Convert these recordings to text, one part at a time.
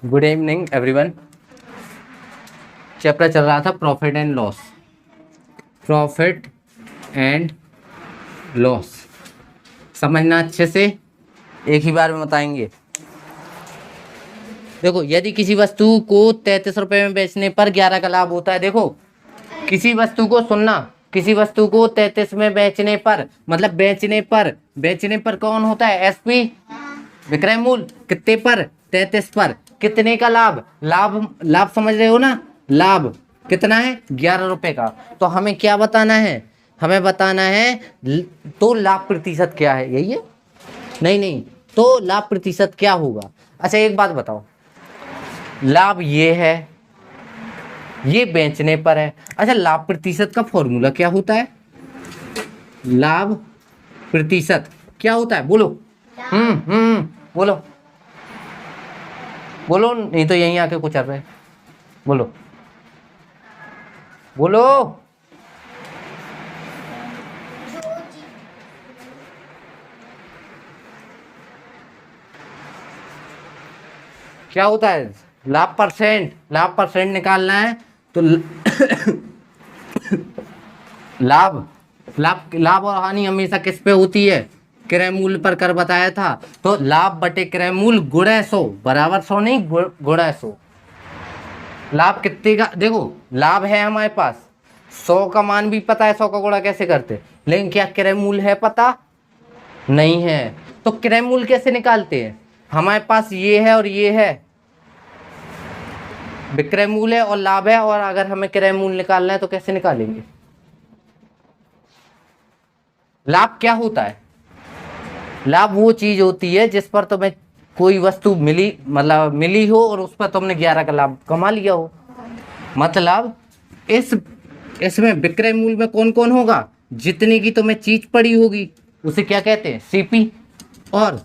Good evening everyone. Chapter चल रहा था profit and loss. Profit and loss समझना अच्छे से, एक ही बार में बताएंगे। देखो, यदि किसी वस्तु को 33 रुपये में बेचने पर 11 का लाभ होता है। देखो, किसी वस्तु को सुनना, किसी वस्तु को 33 में बेचने पर, मतलब बेचने पर कौन होता है? एसपी, विक्रय मूल्य। कितने पर? 33 पर। कितने का लाभ? लाभ समझ रहे हो ना? लाभ कितना है? 11 रुपए का। तो हमें क्या बताना है? हमें बताना है तो लाभ प्रतिशत क्या है, यही है? नहीं, तो लाभ प्रतिशत क्या होगा? अच्छा एक बात बताओ, लाभ ये है, ये बेचने पर है। अच्छा, लाभ प्रतिशत का फॉर्मूला क्या होता है? लाभ प्रतिशत क्या होता है? बोलो। बोलो बोलो, नहीं तो यहीं आके कुछ कर रहे। बोलो बोलो। क्या होता है? लाभ परसेंट निकालना है तो लाभ और हानि हमेशा किस पे होती है? क्रय मूल्य पर कर बताया था। तो लाभ बटे क्रय मूल्य गुणा 100 बराबर 100 नहीं, गुणा 100। लाभ कितने का? देखो, लाभ है हमारे पास, 100 का मान भी पता है, 100 का गुणा कैसे करते, लेकिन क्या क्रय मूल्य है पता? नहीं है। तो क्रय मूल्य कैसे निकालते हैं? हमारे पास ये है और ये है, विक्रय मूल्य है और लाभ है, और अगर हमें क्रय मूल्य निकालना है तो कैसे निकालेंगे? लाभ क्या होता है? लाभ वो चीज होती है जिस पर तुम्हें कोई वस्तु मिली, मतलब मिली हो और उस पर तुमने 11 का लाभ कमा लिया हो। मतलब इसमें विक्रय मूल्य में कौन कौन होगा? जितनी की तुम्हें चीज पड़ी होगी उसे क्या कहते हैं? सीपी। और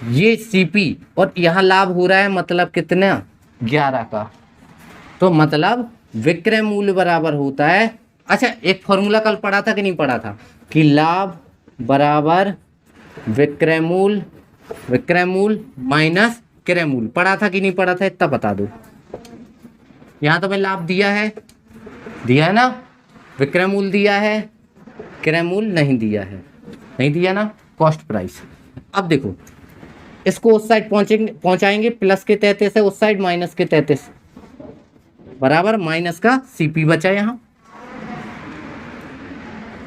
ये सीपी, और यहाँ लाभ हो रहा है मतलब कितना? 11 का। तो मतलब विक्रय मूल्य बराबर होता है। अच्छा, एक फॉर्मूला कल पढ़ा था कि नहीं पढ़ा था, कि लाभ बराबर विक्रय मूल्य माइनस क्रय मूल्य। पढ़ा था कि नहीं पढ़ा था? इतना बता दो। यहाँ तो मैं लाभ दिया है ना, विक्रय मूल्य दिया है, क्रय मूल्य नहीं दिया ना, कॉस्ट प्राइस। अब देखो, इसको उस साइड पहुंचाएंगे, प्लस के 33 है, उस साइड माइनस के 33 बराबर माइनस का सीपी बचा।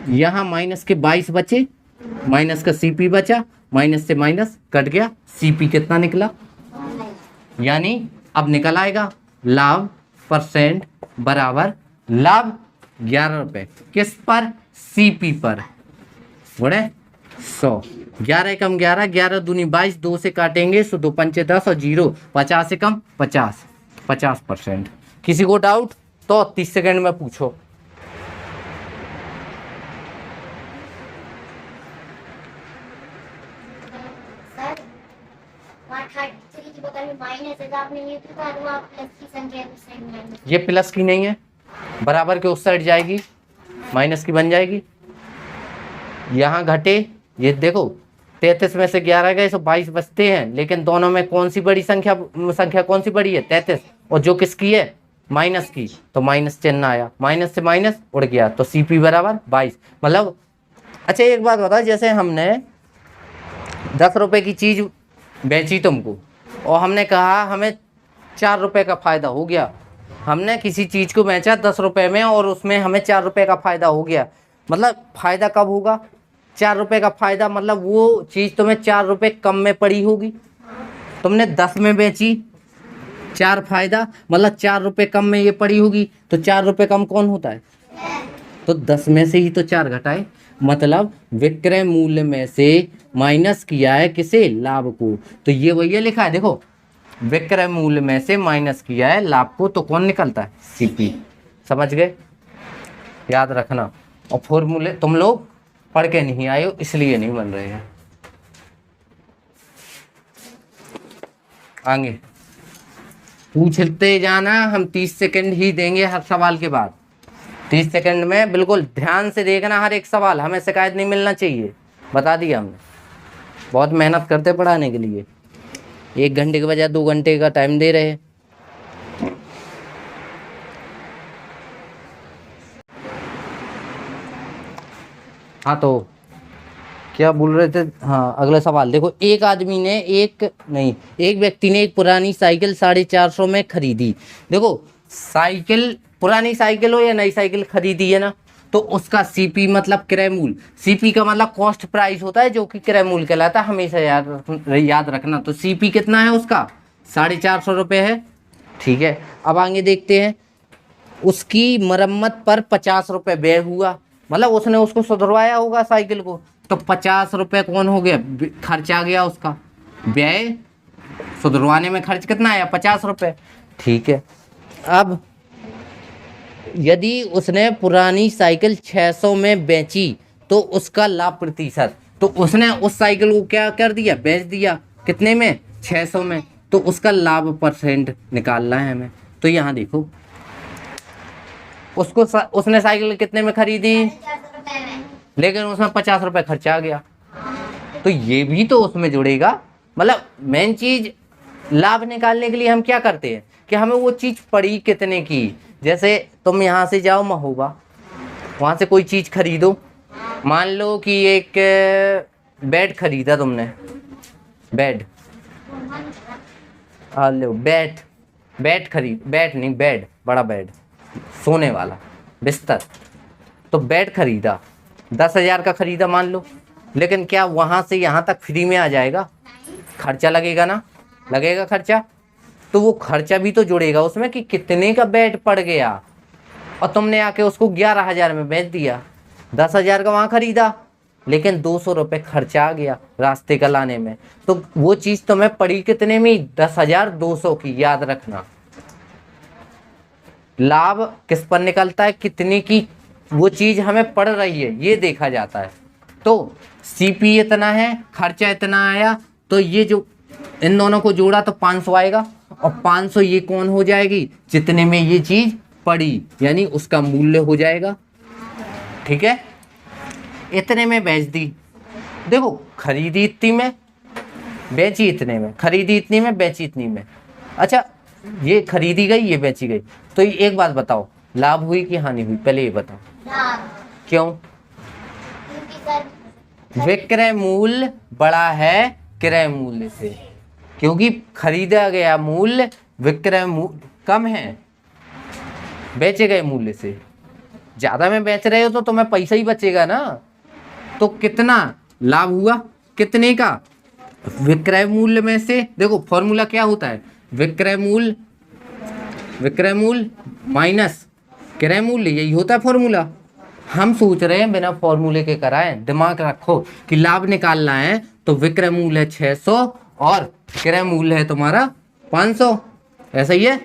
यहाँ माइनस के 22 बचे, माइनस का सीपी बचा, माइनस से माइनस कट गया, सीपी कितना निकला? यानी अब निकल आएगा लाभ परसेंट बराबर लाभ 11 रुपए किस पर? सीपी पर, गुणे 100। 11 कम 11, 11 दूनी 22, 2 से काटेंगे तो 2 पंचे 10 और 0, 50 से कम 50%। किसी को डाउट तो 30 सेकंड में पूछो। ये प्लस की नहीं है, बराबर के उस साइड जाएगी, माइनस की बन जाएगी। यहाँ घटे, ये देखो 33 में से 11 गए तो 22 बचते हैं, लेकिन दोनों में कौन सी बड़ी संख्या कौन सी बड़ी है? 33। और जो किसकी है? माइनस की, तो माइनस चिन्ह आया, माइनस से माइनस उड़ गया, तो सीपी बराबर 22। मतलब अच्छा एक बात बताओ, जैसे हमने 10 रुपए की चीज बेची तुमको और हमने कहा हमें 4 रुपए का फायदा हो गया। हमने किसी चीज को बेचा 10 रुपए में और उसमें हमें 4 रुपए का फायदा हो गया। मतलब फायदा कब होगा? 4 रुपए का फायदा, मतलब वो चीज तुम्हें 4 रुपए कम में पड़ी होगी। तुमने 10 में बेची, 4 फायदा, मतलब 4 रुपए कम में ये पड़ी होगी। तो 4 रुपए कम कौन होता है? तो 10 में से ही तो 4 घटाए, मतलब विक्रय मूल्य में से माइनस किया है किसे? लाभ को। तो ये वही लिखा है, देखो, विक्रय मूल्य में से माइनस किया है लाभ को, तो कौन निकलता है? सीपी। समझ गए? याद रखना। और फॉर्मूले तुम लोग पढ़ के नहीं आए हो, इसलिए नहीं बन रहे हैं। आगे पूछते जाना, हम 30 सेकंड ही देंगे हर सवाल के बाद। 30 सेकंड में बिल्कुल ध्यान से देखना हर एक सवाल, हमें शिकायत नहीं मिलना चाहिए। बता दिया हमने, बहुत मेहनत करते पढ़ाने के लिए। 1 घंटे के बजाय 2 घंटे का टाइम दे रहे हैं। हाँ तो क्या बोल रहे थे? हाँ, अगला सवाल देखो। एक आदमी ने एक व्यक्ति ने एक पुरानी साइकिल 450 में खरीदी। देखो, साइकिल, पुरानी साइकिल हो या नई साइकिल खरीदी है ना, तो उसका सीपी मतलब क्रय मूल्य, सीपी का मतलब कॉस्ट प्राइस होता है, जो कि क्रय मूल्य कहलाता है, हमेशा याद रखना। तो सीपी कितना है उसका? 450 रुपये है। ठीक है, अब आगे देखते हैं। उसकी मरम्मत पर 50 रुपये व्यय हुआ, मतलब उसने उसको सुधरवाया होगा साइकिल को, तो 50 रुपये कौन हो गया? खर्च आ गया उसका। व्यय, सुधरवाने में खर्च कितना आया? 50 रुपये। ठीक है, अब यदि उसने पुरानी साइकिल 600 में बेची तो उसका लाभ प्रतिशत, तो उसने उस साइकिल को क्या कर दिया? बेच दिया। कितने में? 600 में। तो उसका लाभ परसेंट निकालना है हमें। तो यहाँ देखो, उसने साइकिल कितने में खरीदी, लेकिन उसमें 50 रुपये खर्चा आ गया, तो ये भी तो उसमें जुड़ेगा। मतलब मेन चीज, लाभ निकालने के लिए हम क्या करते हैं कि हमें वो चीज पड़ी कितने की। जैसे तुम यहाँ से जाओ महोबा, वहाँ से कोई चीज खरीदो, मान लो कि एक बेड खरीदा तुमने, बेड, लो बेड, बड़ा बेड, सोने वाला बिस्तर। तो बेड खरीदा, 10,000 का खरीदा मान लो, लेकिन क्या वहाँ से यहाँ तक फ्री में आ जाएगा? खर्चा लगेगा ना, लगेगा खर्चा। तो वो खर्चा भी तो जुड़ेगा उसमें कि कितने का बेड पड़ गया, और तुमने आके उसको 11,000 में बेच दिया। 10,000 का वहाँ खरीदा, लेकिन 200 रुपये खर्चा आ गया रास्ते का लाने में, तो वो चीज़ तुम्हें पड़ी कितने में? 10,200 की। याद रखना, लाभ किस पर निकलता है? कितने की वो चीज़ हमें पड़ रही है, ये देखा जाता है। तो सीपी इतना है, खर्चा इतना आया, तो ये जो इन दोनों को जोड़ा तो 500 आएगा, और 500 ये कौन हो जाएगी? जितने में ये चीज़ पड़ी, यानी उसका मूल्य हो जाएगा। ठीक है, इतने में बेच दी। देखो, खरीदी इतनी में, बेची इतने में, खरीदी इतनी में, बेची इतनी में। अच्छा, ये खरीदी गई, ये बेची गई, तो एक बात बताओ, लाभ हुई कि हानि हुई? पहले ये बताओ। क्यों? विक्रय मूल्य बड़ा है क्रय मूल्य से, क्योंकि खरीदा गया मूल्य विक्रय मूल्य कम है बेचे गए मूल्य से। ज्यादा में बेच रहे हो तो तुम्हें पैसा ही बचेगा ना। तो कितना लाभ हुआ? कितने का? विक्रय मूल्य में से। देखो, फॉर्मूला क्या होता है? विक्रय मूल्य माइनस क्रय मूल्य, यही होता है फॉर्मूला। हम सोच रहे हैं बिना फॉर्मूले के कराएं। दिमाग रखो कि लाभ निकालना है तो विक्रय मूल्य है 600 और क्रय मूल्य है तुम्हारा 500, ऐसा ही है।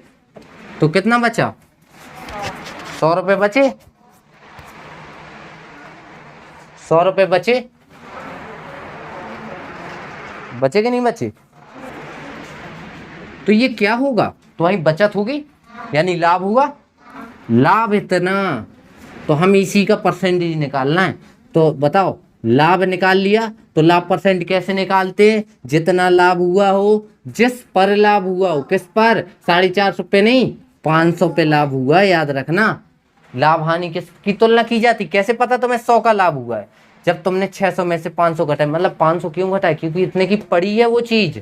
तो कितना बचा? 100 रुपये बचे। 100 रुपये बचे कि नहीं बचे? तो ये क्या होगा? तुम्हारी बचत होगी, यानी लाभ हुआ। लाभ इतना, तो हम इसी का परसेंटेज निकालना है। तो बताओ, लाभ निकाल लिया, तो लाभ परसेंट कैसे निकालते हैं? जितना लाभ हुआ हो, जिस पर लाभ हुआ हो, किस पर? 450 पे नहीं, 500 पे लाभ हुआ। याद रखना, लाभ हानि किसकी तुलना की जाती? कैसे पता तुम्हें 100 का लाभ हुआ है? जब तुमने 600 में से 500 घटाया। मतलब 500 क्यों घटाया? क्योंकि इतने की पड़ी है वो चीज।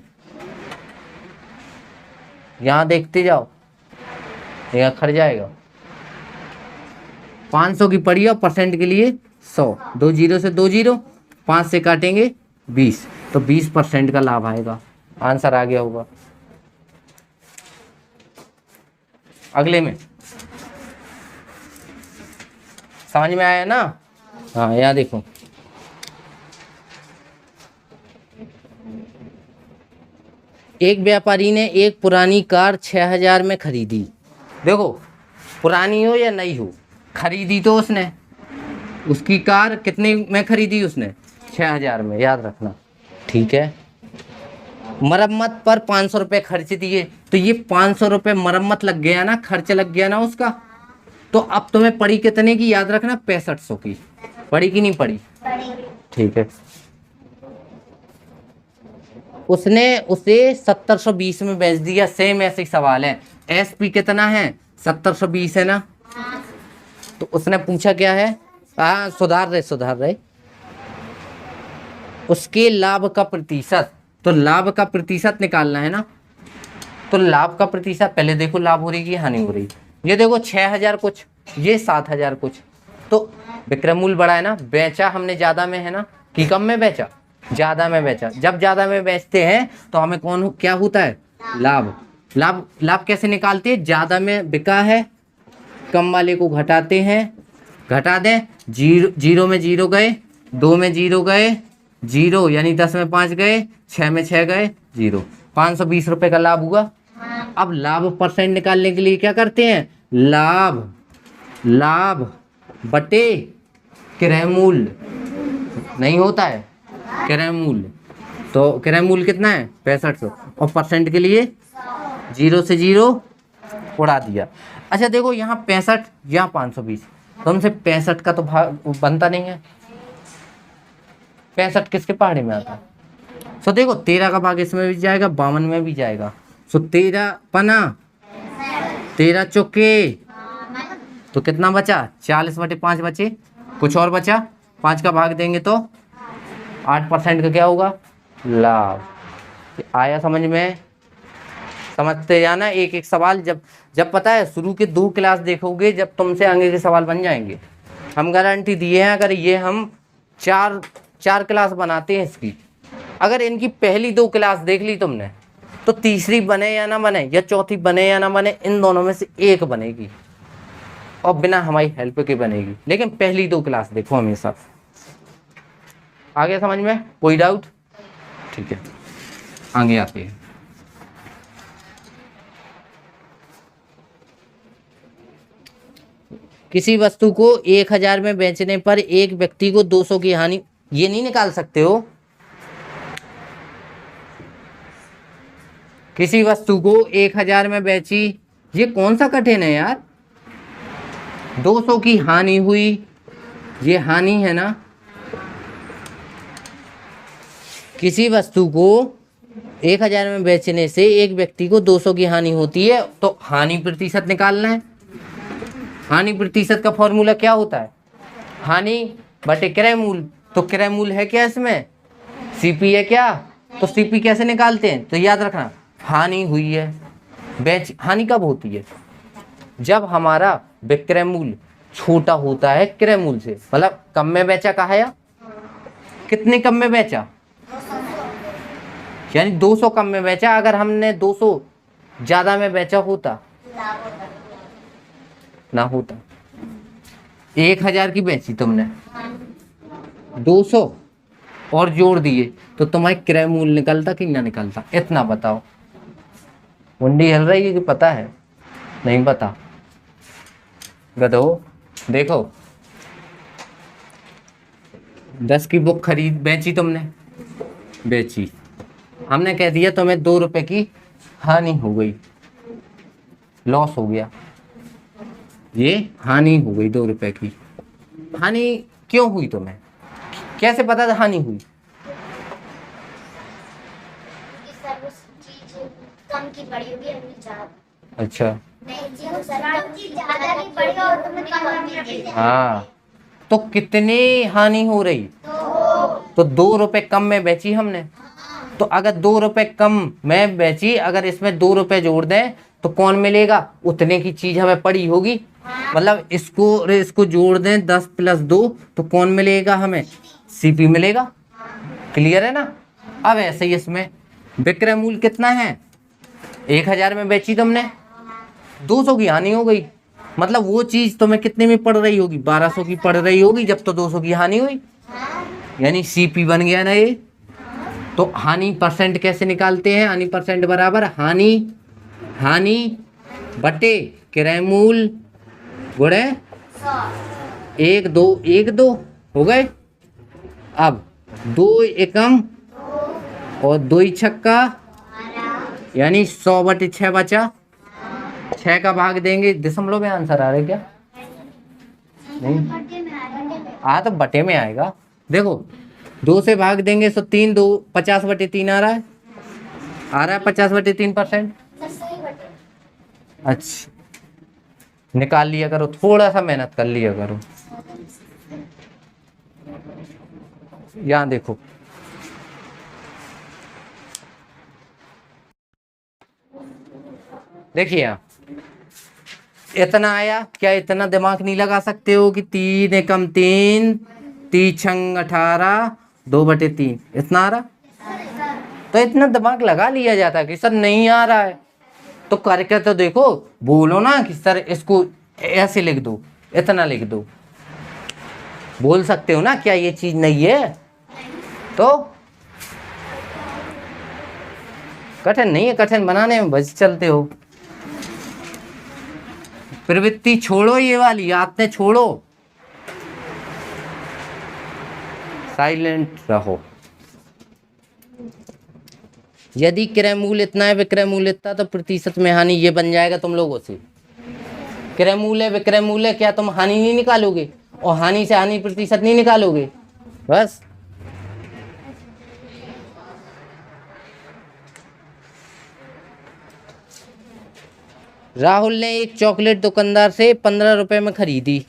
यहां देखते जाओ, यह खड़ जाएगा। 500 की पड़ी है, परसेंट के लिए 100, 2 जीरो से 2 जीरो, 5 से काटेंगे 20, तो 20% का लाभ आएगा। आंसर आ गया होगा। अगले में समझ में आया ना? हाँ, यहाँ देखो, एक व्यापारी ने एक पुरानी कार 6,000 में खरीदी। देखो, पुरानी हो या नई हो, खरीदी तो उसने। उसकी कार कितने में खरीदी उसने? 6,000 में। याद रखना, ठीक है। मरम्मत पर 500 रुपये खर्च दिए, तो ये 500 रुपये मरम्मत लग गया ना, खर्च लग गया ना उसका। तो अब तुम्हें पड़ी कितने की? याद रखना, 6500 की। पड़ी कि नहीं पड़ी? ठीक है, उसने उसे 1720 में बेच दिया। सेम ऐसे ही सवाल है, एसपी कितना है 1720 है ना, तो उसने पूछा क्या है, हाँ सुधार रहे उसके लाभ का प्रतिशत, तो लाभ का प्रतिशत निकालना है ना। तो लाभ का प्रतिशत पहले देखो, लाभ हो रही है हानि हो रही है। ये देखो 6000 कुछ, ये 7000 कुछ, तो विक्रय मूल्य बढ़ा है ना, बेचा हमने ज्यादा में है ना कि कम में बेचा, ज्यादा में बेचा। जब ज्यादा में बेचते हैं तो हमें क्या होता है, लाभ। लाभ कैसे निकालते हैं, ज्यादा में बिका है, कम वाले को घटाते हैं, घटा दें, जीरो में जीरो गए, 2 में जीरो गए, जीरो यानी 10 में 5 गए, 6 में 6 गए, जीरो, 520 रुपए का लाभ हुआ। अब लाभ परसेंट निकालने के लिए क्या करते हैं, लाभ बटे क्रय मूल्य नहीं होता है, क्रय मूल्य। तो क्रय मूल्य कितना है 6500, और परसेंट के लिए 0 से 0 उड़ा दिया। अच्छा देखो यहाँ 65, यहाँ 520, तो हमसे 65 का तो भाग बनता नहीं है, 65 किसके पहाड़े में आता है। सो देखो 13 का भाग इसमें भी जाएगा, 52 में भी जाएगा। सो 13 पना 13 चौके, तो कितना बचा, 40/5 बचे, कुछ और बचा, 5 का भाग देंगे तो 8% का क्या होगा, लाभ। आया समझ में, समझते जाना एक एक सवाल। जब पता है शुरू के 2 क्लास देखोगे, जब तुमसे आगे के सवाल बन जाएंगे। हम गारंटी दिए हैं, अगर ये हम चार क्लास बनाते हैं इसकी, अगर इनकी पहली 2 क्लास देख ली तुमने, तो तीसरी बने या ना बने, या चौथी बने या ना बने, इन दोनों में से एक बनेगी, और बिना हमारी हेल्प के बनेगी। लेकिन पहली 2 क्लास देखो हमेशा। आगे समझ में कोई डाउट, ठीक है आगे आते हैं। किसी वस्तु को 1000 में बेचने पर एक व्यक्ति को 200 की हानि, ये नहीं निकाल सकते हो। किसी वस्तु को 1000 में बेची, ये कौन सा कठिन है यार, 200 की हानि हुई, ये हानि है ना। किसी वस्तु को 1000 में बेचने से एक व्यक्ति को 200 की हानि होती है, तो हानि प्रतिशत निकालना है। हानि प्रतिशत का फॉर्मूला क्या होता है, हानि बटे क्रय मूल्य। तो क्रय मूल्य है क्या इसमें, सीपी है क्या, तो सीपी कैसे निकालते हैं, तो याद रखना हानि हुई है, हानि कब होती है, जब हमारा विक्रय मूल्य छोटा होता है क्रय मूल्य से, मतलब कम में बेचा कहा या कितने कम में बेचा, यानी 200 कम में बेचा। अगर हमने 200 ज्यादा में बेचा होता ना होता, 1000 की बेची तुमने, 200 और जोड़ दिए, तो तुम्हारी क्रय मूल्य निकलता कि ना निकलता, इतना बताओ। मुंडी हिल रही है कि पता है, नहीं पता, गधो। देखो 10 की बुक बेची तुमने, बेची, हमने कह दिया तुम्हें 2 रुपए की हानि हो गई, लॉस हो गया, ये हानि हो गई 2 रुपए की। हानि क्यों हुई तुम्हें, कैसे पता था हानि हुई, कम की बड़ी होगी, अच्छा हाँ, तो कितनी हानि हो रही, तो 2 रुपए कम में बेची हमने, तो अगर 2 रुपए कम में बेची, अगर इसमें 2 रुपए जोड़ दें तो कौन मिलेगा, उतने की चीज हमें पड़ी होगी, मतलब इसको जोड़ दें 10 + 2 तो कौन मिलेगा हमें, सीपी मिलेगा। क्लियर है ना। अब ऐसे ही इसमें विक्रय मूल्य कितना है, 1000 में बेची तुमने, 200 की हानि हो गई, मतलब वो चीज तुम्हें कितने में पड़ रही होगी, 1200 की पड़ रही होगी, जब तो 200 की हानि हुई, यानी सीपी बन गया ना ये। तो हानि परसेंट कैसे निकालते हैं, हानि परसेंट बराबर हानि बटे क्रय मूल्य गुणे 1 2 हो गए। अब 2 एकम और 2 छक्का, यानी 100/6 बचा, 6 का भाग देंगे, दशमलव में आंसर आ रहा है क्या, नहीं तो बटे में आएगा। देखो 2 से भाग देंगे तो 3 2 50/3 आ रहा है, आ रहा है 50/3%। सर सही बटे। अच्छा, निकाल लिया करो, थोड़ा सा मेहनत कर लिया करो। यहाँ देखो, देखिए यहाँ इतना आया क्या? इतना दिमाग नहीं लगा सकते हो कि 3 एकम 3, 3 छंग 18, 2/3 इतना आ रहा? तो इतना दिमाग लगा लिया जाता कि सर नहीं आ रहा है तो करके तो देखो, बोलो ना कि सर इसको ऐसे लिख दो, इतना लिख दो, बोल सकते हो ना? क्या ये चीज नहीं है? तो कठिन नहीं है, कठिन बनाने में बस चलते हो। प्रवृत्ति छोड़ो, ये वाली आदतें छोड़ो, साइलेंट रहो। यदि क्रय मूल्य इतना है, विक्रय मूल्य इतना, तो प्रतिशत में हानि ये बन जाएगा तुम लोगों से। क्रय मूल्य विक्रय मूल्य, क्या तुम हानि नहीं निकालोगे? और हानि से हानि प्रतिशत नहीं निकालोगे? बस राहुल ने एक चॉकलेट दुकानदार से 15 रुपए में खरीदी।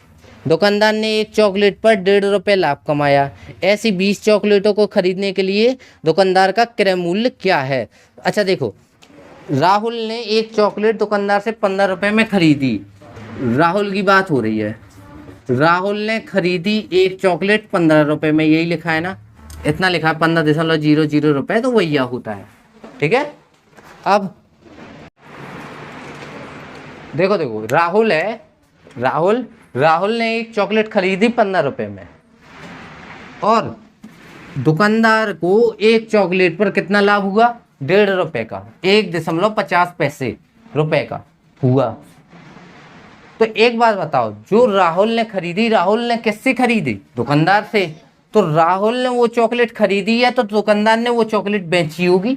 दुकानदार ने एक चॉकलेट पर 1.5 रुपए लाभ कमाया। ऐसी 20 चॉकलेटों को खरीदने के लिए दुकानदार का क्रय मूल्य क्या है? अच्छा देखो, राहुल ने एक चॉकलेट दुकानदार से 15 रुपए में खरीदी। राहुल की बात हो रही है। राहुल ने खरीदी एक चॉकलेट 15 रुपए में, यही लिखा है ना? इतना लिखा है 15.00 रुपए, तो वही होता है। ठीक है, अब देखो देखो, राहुल है, राहुल ने एक चॉकलेट खरीदी 15 रुपए में, और दुकानदार को एक चॉकलेट पर कितना लाभ हुआ? 1.5 रुपए का, 1.50 रुपए का हुआ। तो एक बात बताओ, जो राहुल ने खरीदी, राहुल ने किससे खरीदी? दुकानदार से। तो राहुल ने वो चॉकलेट खरीदी है तो दुकानदार ने वो चॉकलेट बेची होगी,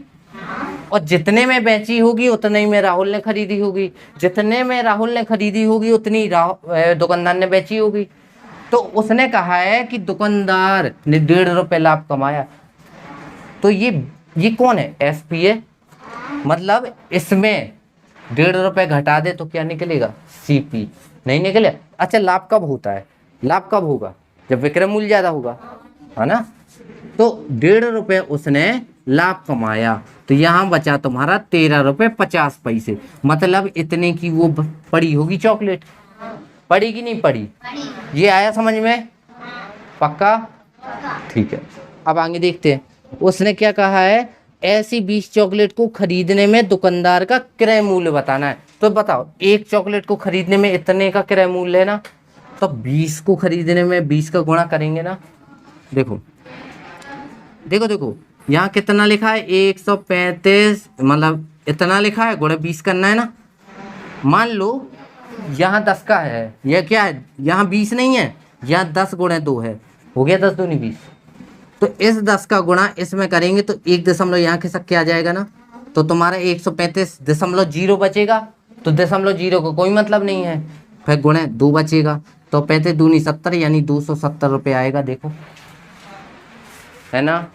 और जितने में बेची होगी उतने ही में राहुल ने खरीदी होगी, जितने में राहुल ने खरीदी होगी उतनी दुकानदार ने बेची होगी। तो उसने कहा है कि दुकानदार ने 1.5 रुपए लाभ कमाया। तो ये कौन है? एसपी है, मतलब इसमें 1.5 रुपए घटा दे तो क्या निकलेगा? सीपी। नहीं निकले? अच्छा, लाभ कब होता है? लाभ कब होगा? जब विक्रय मूल्य ज्यादा होगा, है ना? तो 1.5 रुपए उसने लाभ कमाया, तो यहाँ बचा तुम्हारा 13 रुपए 50 पैसे। मतलब इतने की वो पड़ी होगी चॉकलेट। पड़ी कि नहीं पड़ी? ये आया समझ में? पक्का? ठीक है, अब आगे देखते हैं। उसने क्या कहा है? ऐसी 20 चॉकलेट को खरीदने में दुकानदार का क्रय मूल्य बताना है। तो बताओ, एक चॉकलेट को खरीदने में इतने का क्रय मूल्य है ना, तो 20 को खरीदने में 20 का गुणा करेंगे ना। देखो देखो देखो, यहाँ कितना लिखा है? 135, मतलब इतना लिखा है, गुणा 20 करना है ना। मान लो यहाँ 10 का है, यह क्या है? यहाँ 20 नहीं है, यहाँ 10 गुणा 2 है, हो गया 10 दूनी 20। तो इस 10 का गुणा इसमें करेंगे तो 1 दशमलव यहाँ खिसक के आ जाएगा ना, तो तुम्हारा 135.0 बचेगा। तो 0.0 को कोई मतलब नहीं है, फिर गुणा 2 बचेगा, तो 35 दूनी 70, यानी 270 रुपये आएगा। देखो, है ना?